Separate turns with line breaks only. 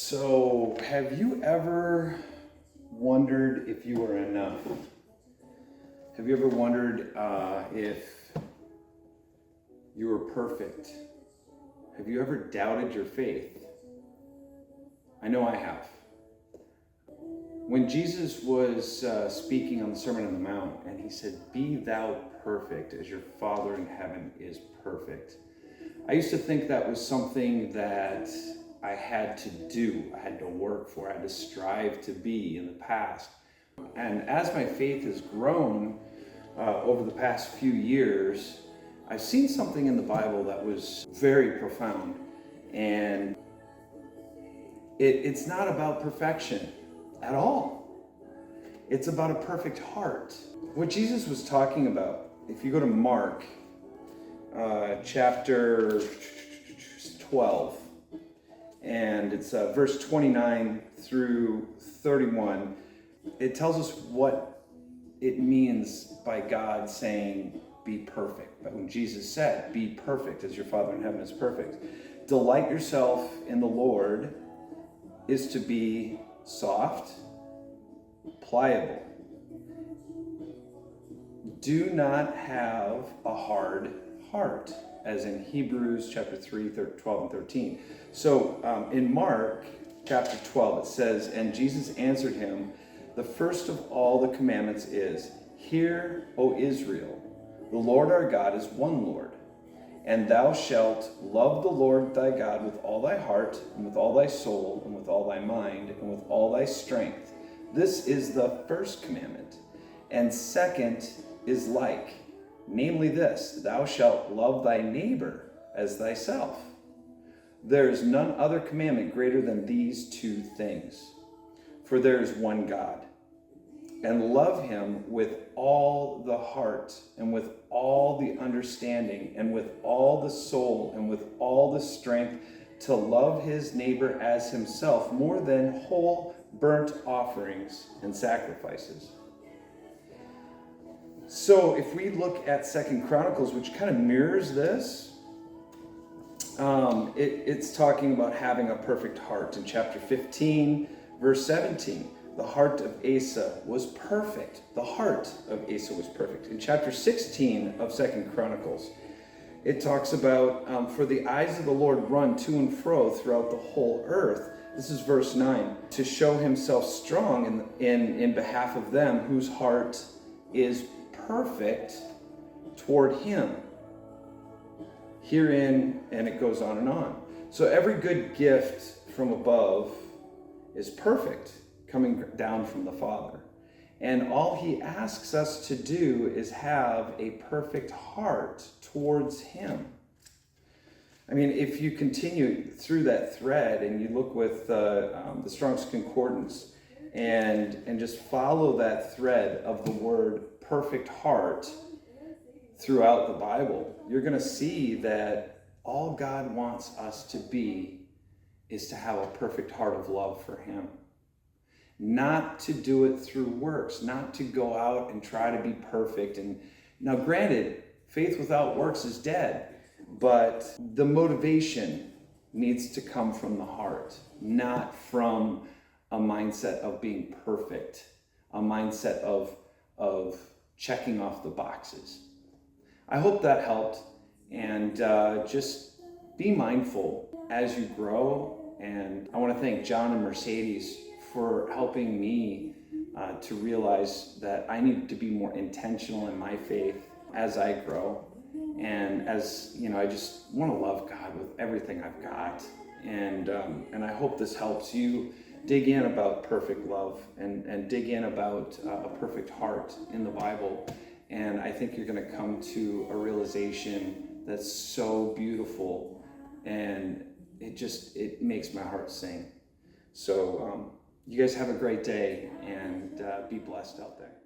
So, have you ever wondered if you were enough? Have you ever wondered if you were perfect? Have you ever doubted your faith? I know I have. When Jesus was speaking on the Sermon on the Mount, and he said, "Be thou perfect as your Father in heaven is perfect," I used to think that was something that I had to do, I had to work for, I had to strive to be in the past. And as my faith has grown over the past few years, I've seen something in the Bible that was very profound. And it's not about perfection at all. It's about a perfect heart. What Jesus was talking about, if you go to Mark chapter 12, and it's verse 29 through 31, it tells us what it means by God saying, "Be perfect." But when Jesus said, "Be perfect as your Father in heaven is perfect," delight yourself in the Lord is to be soft, pliable. Do not have a hard heart, as in Hebrews chapter 3, 12 and 13. So in Mark chapter 12, it says, "And Jesus answered him, the first of all the commandments is, Hear, O Israel, the Lord our God is one Lord. And thou shalt love the Lord thy God with all thy heart, and with all thy soul, and with all thy mind, and with all thy strength. This is the first commandment. And second is like, namely this, thou shalt love thy neighbor as thyself. There is none other commandment greater than these two things. For there is one God. And love him with all the heart, and with all the understanding, and with all the soul, and with all the strength, to love his neighbor as himself, more than whole burnt offerings and sacrifices." So if we look at 2 Chronicles, which kind of mirrors this, it's talking about having a perfect heart. In chapter 15, verse 17, the heart of Asa was perfect. The heart of Asa was perfect. In chapter 16 of 2 Chronicles, it talks about, "For the eyes of the Lord run to and fro throughout the whole earth." This is verse 9. "To show himself strong in behalf of them whose heart is perfect toward him." Herein, and it goes on and on. So every good gift from above is perfect, coming down from the Father. And all he asks us to do is have a perfect heart towards him. I mean, if you continue through that thread and you look with the Strong's Concordance and just follow that thread of the word perfect heart throughout the Bible, you're going to see that all God wants us to be is to have a perfect heart of love for him. Not to do it through works, not to go out and try to be perfect. And now granted, faith without works is dead, but the motivation needs to come from the heart, not from a mindset of being perfect, a mindset of checking off the boxes. I hope that helped, and just be mindful as you grow. And I want to thank John and Mercedes for helping me to realize that I need to be more intentional in my faith as I grow. And as you know, I just want to love God with everything I've got. And I hope this helps you dig in about perfect love and dig in about a perfect heart in the Bible. And I think you're going to come to a realization that's so beautiful, and it makes my heart sing. So you guys have a great day, and be blessed out there.